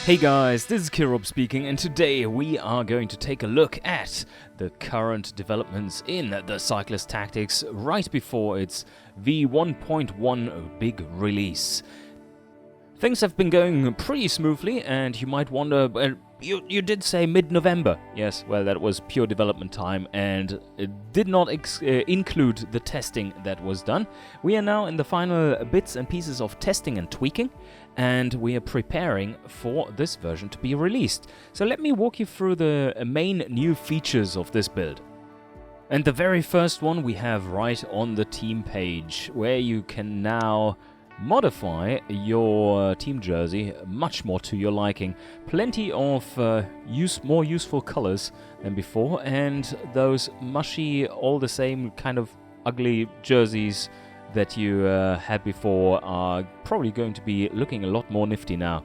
Hey guys, this is Kirob speaking, and today we are going to take a look at the current developments in the Cyclist tactics right before its V1.1 big release. Things have been going pretty smoothly, and you might wonder, well, you did say mid-November. Yes, well, that was pure development time, and it did not include the testing that was done. We are now in the final bits and pieces of testing and tweaking, and we are preparing for this version to be released. So let me walk you through the main new features of this build. And the very first one we have right on the team page, where you can now modify your team jersey much more to your liking. Plenty of more useful colors than before, and those mushy, all the same kind of ugly jerseys that you had before are probably going to be looking a lot more nifty now.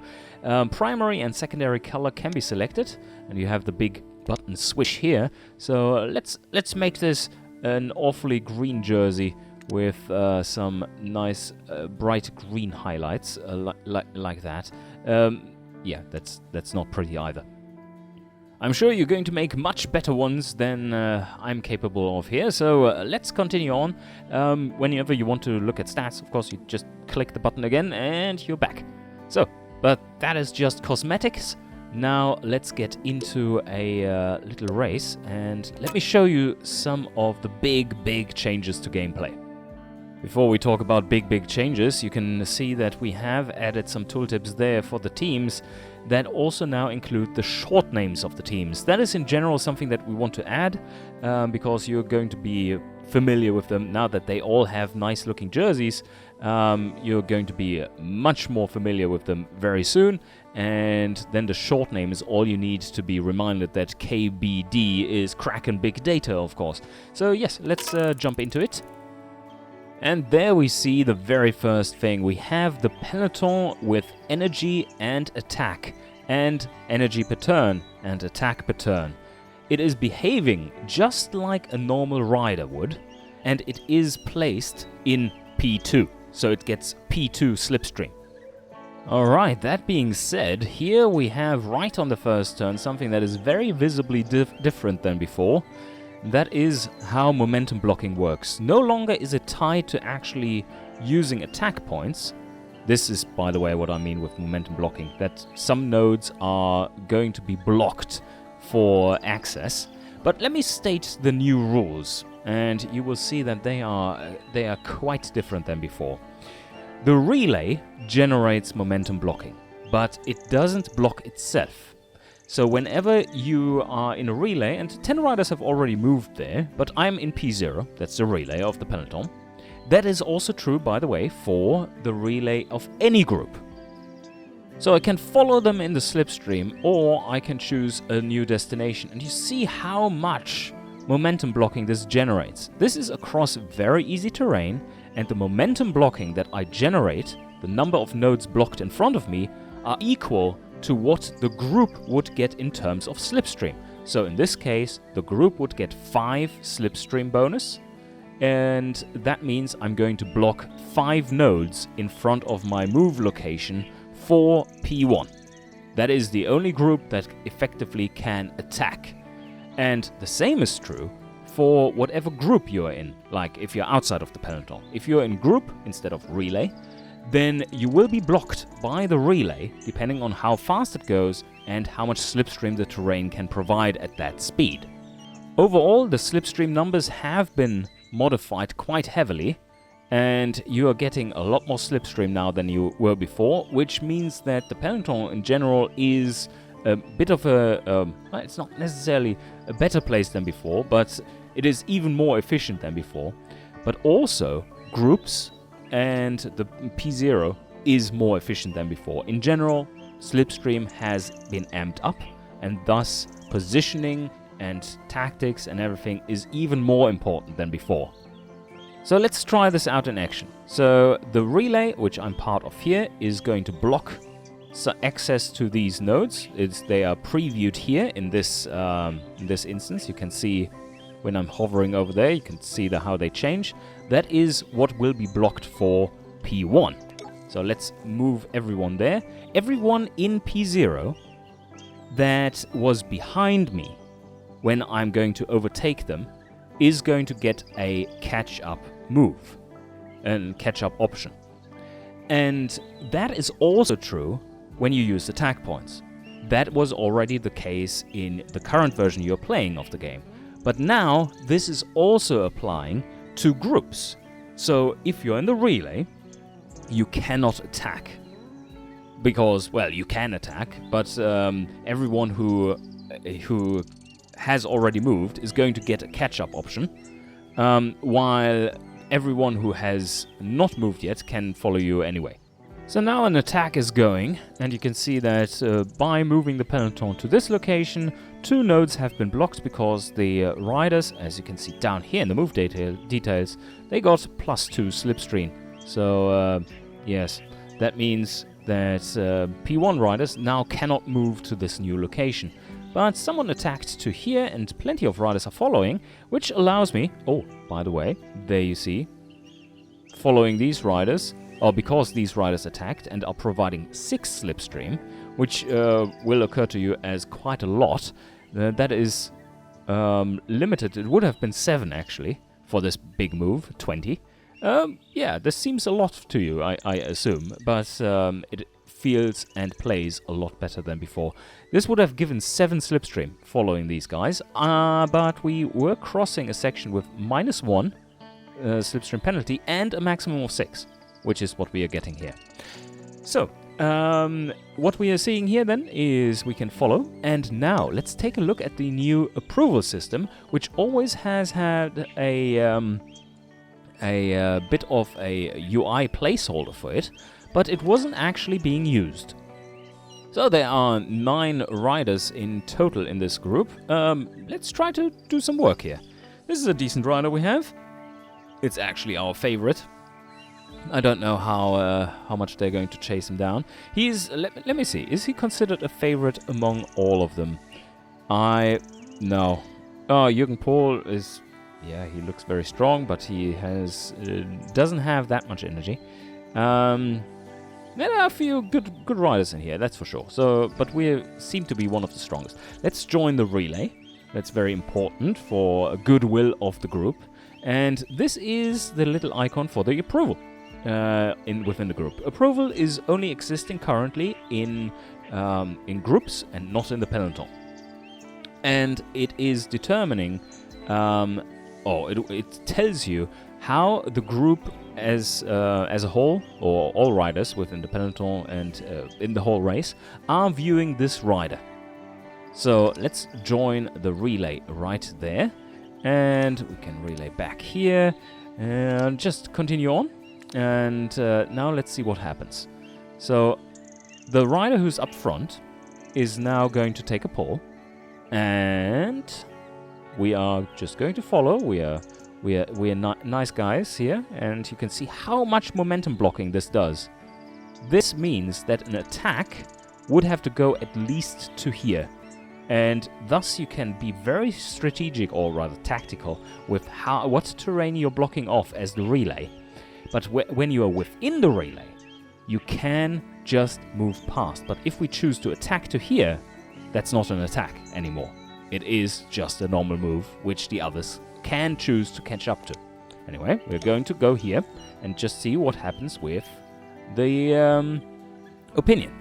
Primary and secondary color can be selected, and you have the big button swish here. So let's make this an awfully green jersey with some nice bright green highlights like that. Yeah, that's not pretty either. I'm sure you're going to make much better ones than I'm capable of here, so let's continue on. Whenever you want to look at stats, of course, you just click the button again and you're back. So, but that is just cosmetics. Now let's get into a little race, and let me show you some of the big changes to gameplay. Before we talk about big changes, you can see that we have added some tooltips there for the teams that also now include the short names of the teams. That is in general something that we want to add because you're going to be familiar with them now that they all have nice looking jerseys. You're going to be much more familiar with them very soon, and then the short name is all you need to be reminded that KBD is Kraken Big Data, of course. So yes, let's jump into it. And there we see the very first thing. We have the peloton with energy and attack, and energy per turn and attack per turn. It is behaving just like a normal rider would, and it is placed in P2, so it gets P2 slipstream. Alright, that being said, here we have right on the first turn something that is very visibly different than before. That is how momentum blocking works. No longer is it tied to actually using attack points. This is, by the way, what I mean with momentum blocking, that some nodes are going to be blocked for access. But let me state the new rules, and you will see that they are quite different than before. The relay generates momentum blocking, but it doesn't block itself. So whenever you are in a relay, and 10 riders have already moved there, but I'm in P0, that's the relay of the peloton. That is also true, by the way, for the relay of any group. So I can follow them in the slipstream, or I can choose a new destination. And you see how much momentum blocking this generates. This is across very easy terrain, and the momentum blocking that I generate, the number of nodes blocked in front of me, are equal to what the group would get in terms of slipstream. So in this case, the group would get 5 slipstream bonus, and that means I'm going to block 5 nodes in front of my move location for P1. That is the only group that effectively can attack. And the same is true for whatever group you're in, like if you're outside of the peloton. If you're in group instead of relay, then you will be blocked by the relay, depending on how fast it goes and how much slipstream the terrain can provide at that speed. Overall, the slipstream numbers have been modified quite heavily, and you are getting a lot more slipstream now than you were before, which means that the peloton in general is a bit of it's not necessarily a better place than before, but it is even more efficient than before. But also, groups and the P0 is more efficient than before. In general, slipstream has been amped up, and thus positioning and tactics and everything is even more important than before. So let's try this out in action. So the relay, which I'm part of here, is going to block access to these nodes. They are previewed here in this instance. You can see when I'm hovering over there, you can see how they change. That is what will be blocked for P1. So let's move everyone there. Everyone in P0 that was behind me when I'm going to overtake them is going to get a catch-up move, and catch-up option. And that is also true when you use attack points. That was already the case in the current version you're playing of the game. But now this is also applying to groups. So if you're in the relay, you cannot attack. Because, well, you can attack, but everyone who has already moved is going to get a catch-up option, while everyone who has not moved yet can follow you anyway. So now an attack is going, and you can see that by moving the peloton to this location, 2 nodes have been blocked because the riders, as you can see down here in the move details, they got +2 slipstream. So yes, that means that P1 riders now cannot move to this new location. But someone attacked to here, and plenty of riders are following, which allows me... Oh, by the way, there you see, following these riders, or because these riders attacked and are providing 6 slipstream, which will occur to you as quite a lot. That is limited. It would have been 7, actually, for this big move, 20. Yeah, this seems a lot to you, I assume, but it feels and plays a lot better than before. This would have given 7 slipstream following these guys, but we were crossing a section with -1 slipstream penalty and a maximum of 6, which is what we are getting here. So, what we are seeing here then is we can follow, and now let's take a look at the new approval system, which always has had a bit of a UI placeholder for it, but it wasn't actually being used. So there are 9 riders in total in this group. Let's try to do some work here. This is a decent rider we have. It's actually our favorite. I don't know how much they're going to chase him down. He's... Let me see. Is he considered a favorite among all of them? No. Oh, Jürgen Pohl is... Yeah, he looks very strong, but he has doesn't have that much energy. There are a few good riders in here, that's for sure. So, but we seem to be one of the strongest. Let's join the relay. That's very important for goodwill of the group. And this is the little icon for the approval within the group. Approval is only existing currently in groups and not in the peloton. And it is determining... it tells you how the group as a whole, or all riders within the peloton and in the whole race, are viewing this rider. So let's join the relay right there, and we can relay back here, and just continue on. And now let's see what happens. So the rider who's up front is now going to take a pole, and we are just going to follow. We are nice guys here, and you can see how much momentum blocking this does. This means that an attack would have to go at least to here, and thus you can be very strategic, or rather tactical, with what terrain you're blocking off as the relay. But when you are within the relay, you can just move past. But if we choose to attack to here, that's not an attack anymore. It is just a normal move, which the others can choose to catch up to. Anyway, we're going to go here and just see what happens with the opinion.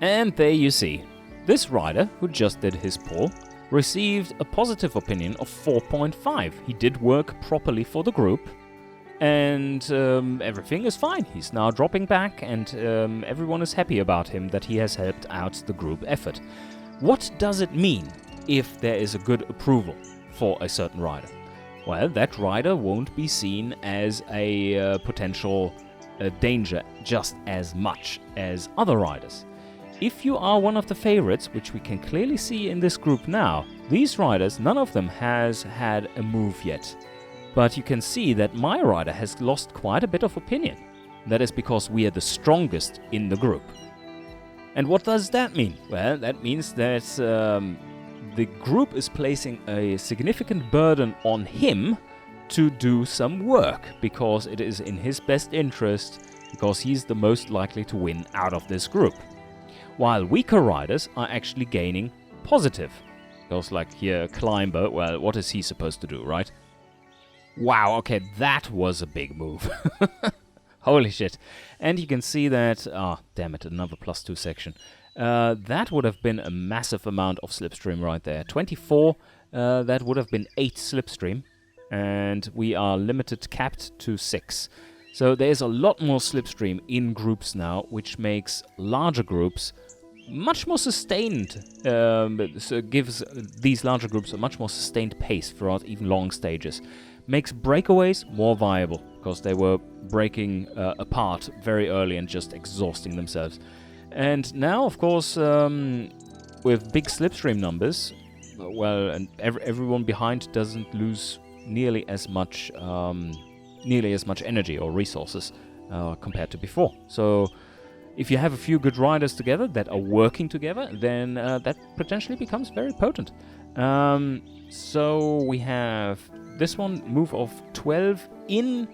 And there you see, this rider, who just did his pull, received a positive opinion of 4.5. He did work properly for the group, and everything is fine. He's now dropping back, and everyone is happy about him, that he has helped out the group effort. What does it mean if there is a good approval for a certain rider? Well, that rider won't be seen as a potential danger just as much as other riders. If you are one of the favorites, which we can clearly see in this group now, these riders, none of them has had a move yet. But you can see that my rider has lost quite a bit of opinion. That is because we are the strongest in the group. And what does that mean? Well, that means that the group is placing a significant burden on him to do some work, because it is in his best interest because he's the most likely to win out of this group. While weaker riders are actually gaining positive. Because like here, Climber, well, what is he supposed to do, right? Wow, okay, that was a big move. Holy shit. And you can see that, damn it, another +2 section. That would have been a massive amount of slipstream right there. 24, that would have been 8 slipstream. And we are limited, capped to 6. So there's a lot more slipstream in groups now, which makes larger groups much more sustained. So it gives these larger groups a much more sustained pace throughout even long stages. Makes breakaways more viable, because they were breaking apart very early and just exhausting themselves. And now, of course, with big slipstream numbers, well, and everyone behind doesn't lose nearly as much energy or resources compared to before. So if you have a few good riders together that are working together, then that potentially becomes very potent. So we have this one, move of 12 in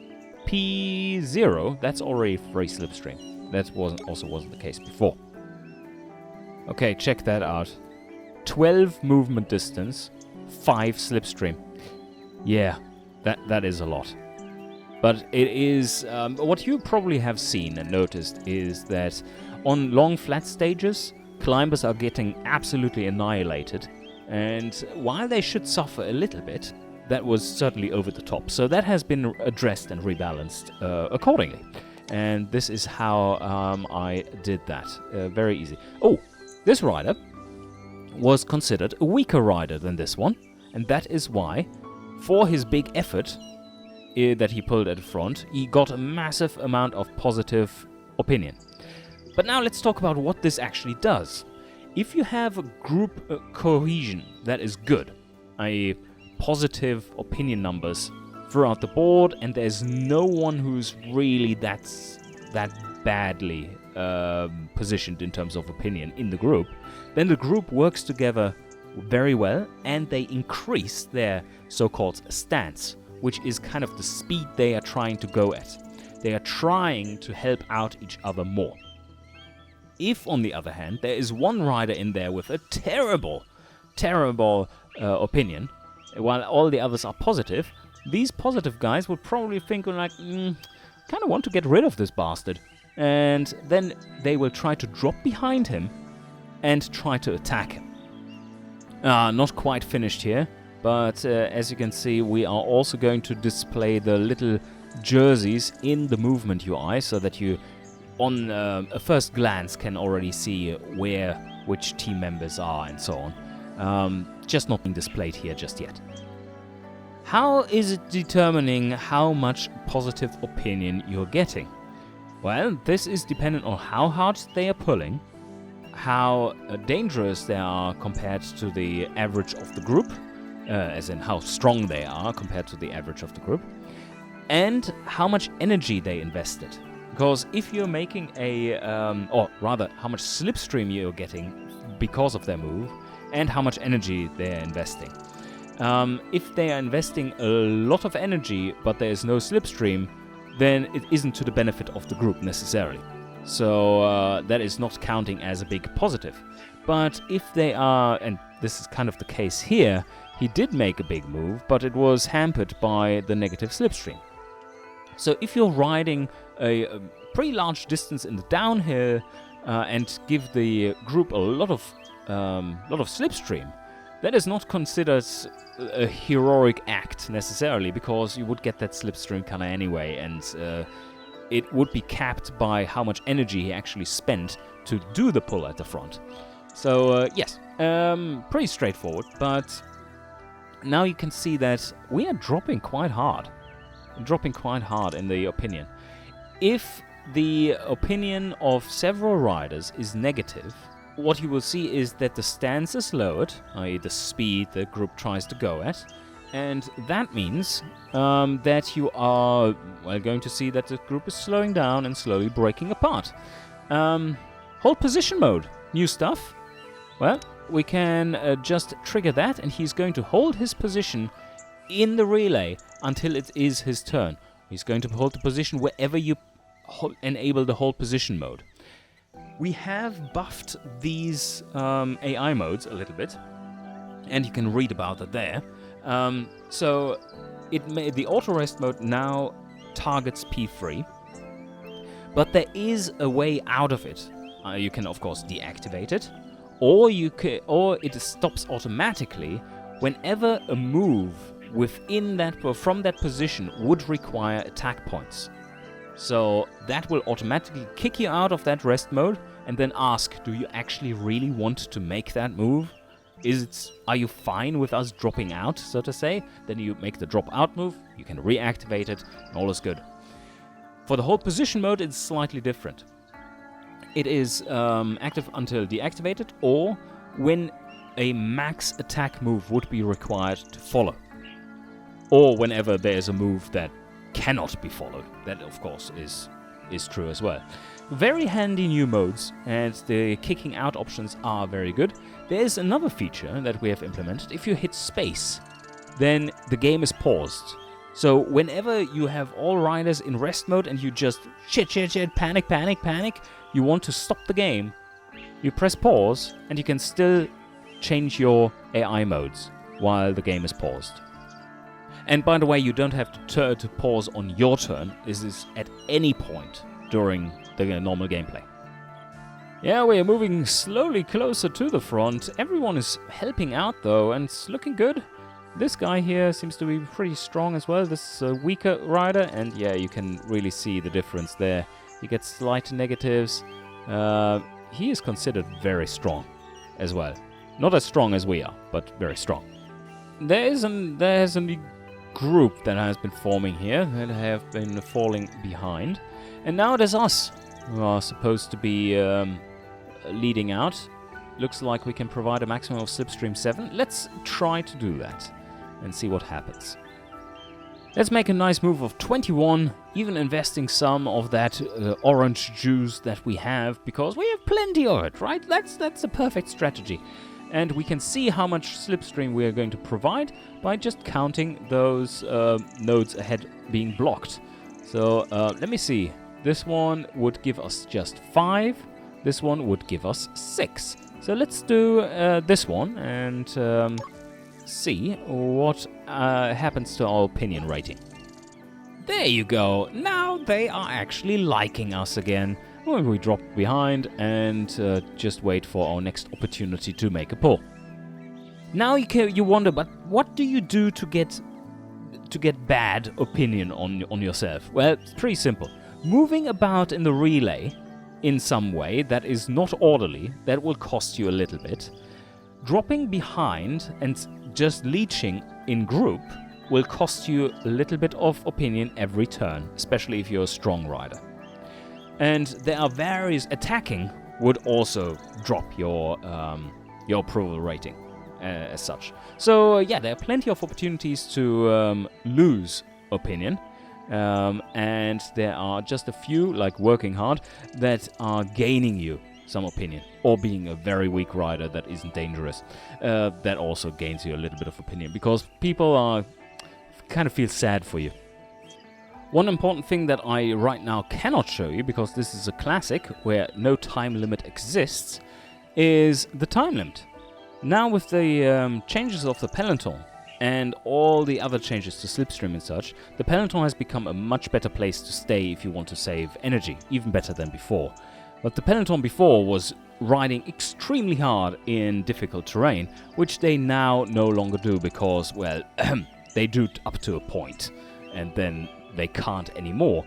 P0. That's already free slipstream. That wasn't the case before. Okay, check that out. 12 movement distance, 5 slipstream. Yeah, that is a lot. But it is... what you probably have seen and noticed is that on long flat stages, climbers are getting absolutely annihilated. And while they should suffer a little bit, that was certainly over the top. So that has been addressed and rebalanced accordingly. And this is how I did that. Very easy. Oh, this rider was considered a weaker rider than this one. And that is why, for his big effort that he pulled at the front, he got a massive amount of positive opinion. But now let's talk about what this actually does. If you have a group cohesion that is good, i.e. positive opinion numbers throughout the board, and there's no one who's really that badly positioned in terms of opinion in the group, then the group works together very well, and they increase their so-called stance, which is kind of the speed they are trying to go at. They are trying to help out each other more. If, on the other hand, there is one rider in there with a terrible opinion, while all the others are positive, these positive guys would probably think like, kind of want to get rid of this bastard. And then they will try to drop behind him and try to attack him. Not quite finished here, but as you can see, we are also going to display the little jerseys in the movement UI, so that you, on a first glance, can already see which team members are and so on. Just not being displayed here just yet. How is it determining how much positive opinion you're getting? Well, this is dependent on how hard they are pulling, how dangerous they are compared to the average of the group, as in how strong they are compared to the average of the group, and how much energy they invested. Because if you're making or rather, how much slipstream you're getting because of their move, and how much energy they're investing. If they are investing a lot of energy, but there is no slipstream, then it isn't to the benefit of the group necessarily. So that is not counting as a big positive. But if they are, and this is kind of the case here, he did make a big move, but it was hampered by the negative slipstream. So if you're riding a pretty large distance in the downhill and give the group a lot of slipstream, that is not considered a heroic act necessarily, because you would get that slipstream kind of anyway, and it would be capped by how much energy he actually spent to do the pull at the front. So yes, pretty straightforward, but now you can see that we are dropping quite hard. In the opinion. If the opinion of several riders is negative, what you will see is that the stance is lowered, i.e. the speed the group tries to go at, and that means that you are going to see that the group is slowing down and slowly breaking apart. Hold position mode, new stuff. Well, we can just trigger that, and he's going to hold his position in the relay until it is his turn. He's going to hold the position wherever you enable the hold position mode. We have buffed these AI modes a little bit, and you can read about it there. So the auto rest mode now targets P3, but there is a way out of it. You can of course deactivate it, or it stops automatically whenever a move from that position would require attack points. So that will automatically kick you out of that rest mode and then ask, do you actually really want to make that move? Are you fine with us dropping out, so to say? Then you make the drop out move, you can reactivate it, and all is good. For the hold position mode, it's slightly different. It is active until deactivated, or when a max attack move would be required to follow. Or whenever there is a move that cannot be followed. That, of course, is true as well. Very handy new modes, and the kicking out options are very good. There's another feature that we have implemented. If you hit space, then the game is paused. So whenever you have all riders in rest mode and you just shit, panic, you want to stop the game, you press pause and you can still change your AI modes while the game is paused. And by the way, you don't have to pause on your turn. This is at any point during the normal gameplay. Yeah, we are moving slowly closer to the front. Everyone is helping out though, and it's looking good. This guy here seems to be pretty strong as well. This is a weaker rider, and yeah, you can really see the difference there. He gets slight negatives. He is considered very strong as well. Not as strong as we are, but very strong. There's a group that has been forming here that have been falling behind. And now there's us, who are supposed to be leading out. Looks like we can provide a maximum of slipstream 7. Let's try to do that and see what happens. Let's make a nice move of 21, even investing some of that orange juice that we have, because we have plenty of it, right? That's a perfect strategy. And we can see how much slipstream we are going to provide by just counting those nodes ahead being blocked. So let me see. This one would give us just 5. This one would give us 6. So let's do this one and see what happens to our opinion rating. There you go. Now they are actually liking us again. Well, we drop behind and just wait for our next opportunity to make a pull. Now you wonder, but what do you do to get bad opinion on yourself? Well, it's pretty simple. Moving about in the relay in some way that is not orderly, that will cost you a little bit. Dropping behind and just leeching in group will cost you a little bit of opinion every turn, especially if you're a strong rider. And there are various attacking would also drop your approval rating as such. So yeah, there are plenty of opportunities to lose opinion. And there are just a few, like working hard, that are gaining you some opinion, or being a very weak rider that isn't dangerous. That also gains you a little bit of opinion, because people kind of feel sad for you. One important thing that I right now cannot show you, because this is a classic where no time limit exists, is the time limit. Now with the changes of the peloton and all the other changes to slipstream and such, the peloton has become a much better place to stay if you want to save energy, even better than before. But the peloton before was riding extremely hard in difficult terrain, which they now no longer do because, well, they do up to a point, and then they can't anymore.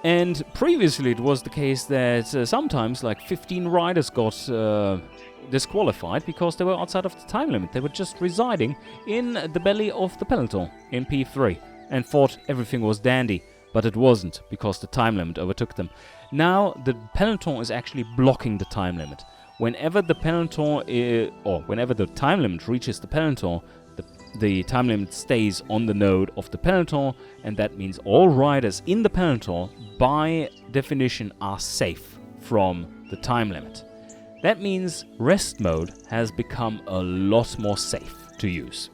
And previously it was the case that sometimes like 15 riders got disqualified because they were outside of the time limit. They were just residing in the belly of the peloton in P3 and thought everything was dandy, but it wasn't, because the time limit overtook them. Now the peloton is actually blocking the time limit. Whenever the peloton whenever the time limit reaches the peloton, the time limit stays on the node of the peloton, and that means all riders in the peloton, by definition, are safe from the time limit. That means rest mode has become a lot more safe to use.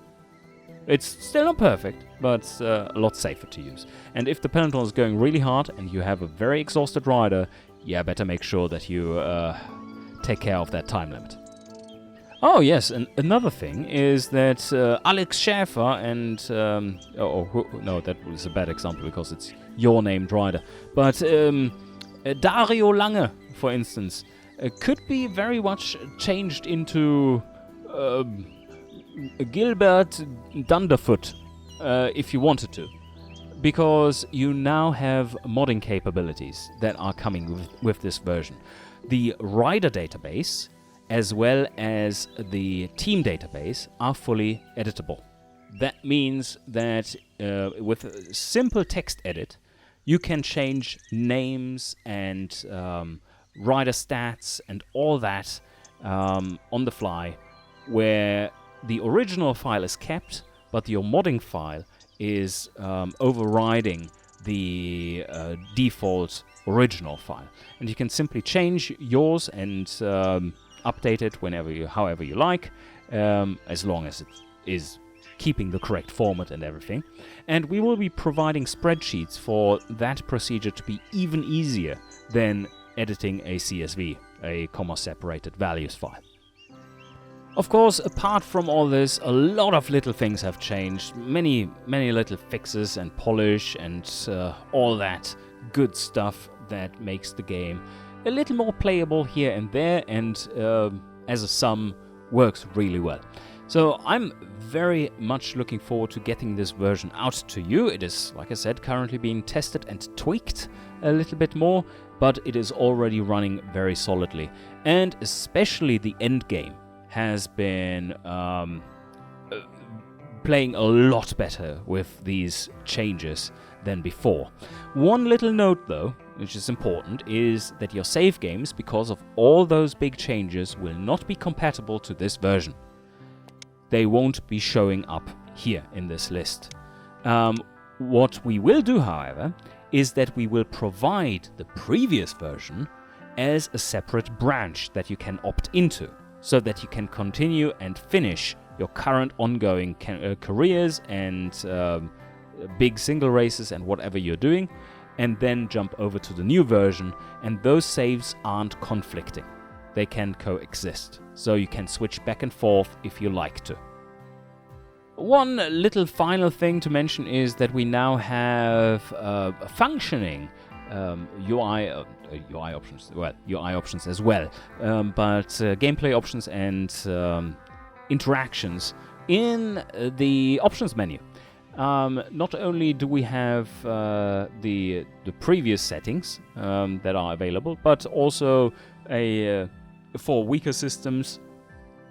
It's still not perfect, but a lot safer to use. And if the peloton is going really hard and you have a very exhausted rider, yeah, better make sure that you take care of that time limit. Oh yes, and another thing is that Alex Schäfer and... no, that was a bad example because it's your named rider. But Dario Lange, for instance, could be very much changed into Gilbert Dunderfoot if you wanted to. Because you now have modding capabilities that are coming with this version. The rider database as well as the team database are fully editable. That means that with a simple text edit, you can change names and rider stats and all that on the fly, where the original file is kept, but your modding file is overriding the default original file. And you can simply change yours and update it however you like, as long as it is keeping the correct format and everything. And we will be providing spreadsheets for that procedure to be even easier than editing a CSV, a comma-separated values file. Of course, apart from all this, a lot of little things have changed. Many little fixes and polish and all that good stuff that makes the game a little more playable here and there, and as a sum, works really well. So I'm very much looking forward to getting this version out to you. It is, like I said, currently being tested and tweaked a little bit more, but it is already running very solidly. And especially the end game has been playing a lot better with these changes than before. One little note though, which is important, is that your save games, because of all those big changes, will not be compatible to this version. They won't be showing up here in this list. What we will do, however, is that we will provide the previous version as a separate branch that you can opt into, so that you can continue and finish your current ongoing careers and big single races and whatever you're doing, and then jump over to the new version, and those saves aren't conflicting. They can coexist, so you can switch back and forth if you like to. One little final thing to mention is that we now have a functioning UI options, UI options as well, but gameplay options and interactions in the options menu. Not only do we have the previous settings that are available, but also for weaker systems,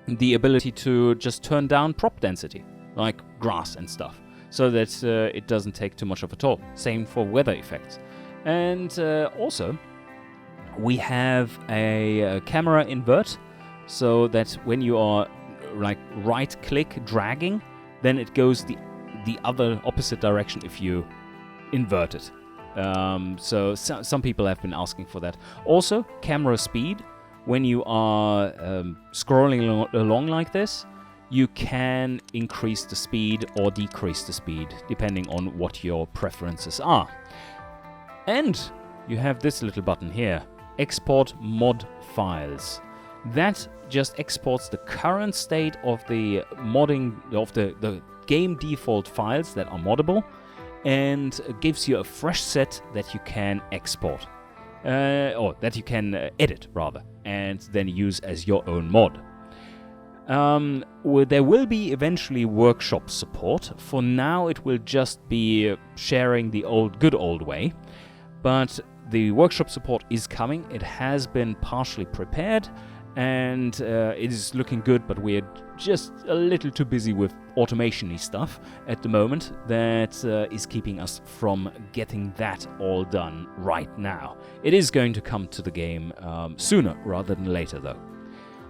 the ability to just turn down prop density, like grass and stuff, so that it doesn't take too much of a toll. Same for weather effects. And also, we have a camera invert, so that when you are like right-click dragging, then it goes the other opposite direction if you invert it. So some people have been asking for that. Also, camera speed. When you are scrolling along like this, you can increase the speed or decrease the speed, depending on what your preferences are. And you have this little button here, Export Mod Files. That just exports the current state of the modding, of the game default files that are moddable, and gives you a fresh set that you can export. Or that you can edit, rather, and then use as your own mod. There will be eventually workshop support. For now, it will just be sharing the good old way, but the workshop support is coming. It has been partially prepared, and it is looking good, but we're just a little too busy with automation-y stuff at the moment that is keeping us from getting that all done right now. It is going to come to the game sooner rather than later, though.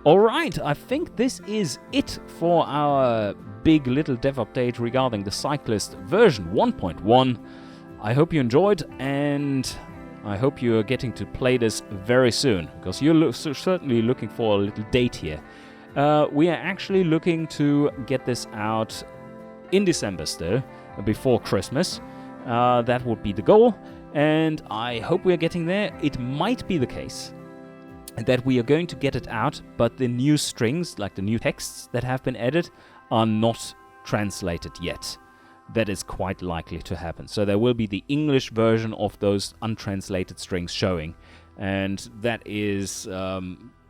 Alright, I think this is it for our big little dev update regarding the Cyclist version 1.1. I hope you enjoyed, and I hope you are getting to play this very soon, because you're certainly looking for a little date here. We are actually looking to get this out in December still, before Christmas. That would be the goal, and I hope we are getting there. It might be the case that we are going to get it out, but the new strings, like the new texts that have been added, are not translated yet. That is quite likely to happen. So there will be the English version of those untranslated strings showing, and that is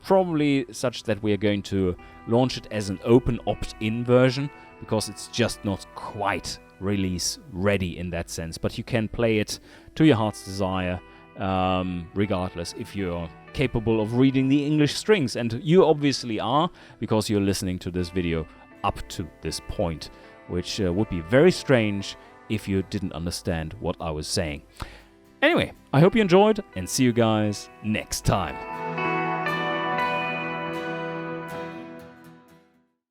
probably such that we are going to launch it as an open opt-in version, because it's just not quite release ready in that sense. But you can play it to your heart's desire, regardless if you're capable of reading the English strings, and you obviously are, because you're listening to this video up to this point, which would be very strange if you didn't understand what I was saying. Anyway, I hope you enjoyed, and see you guys next time.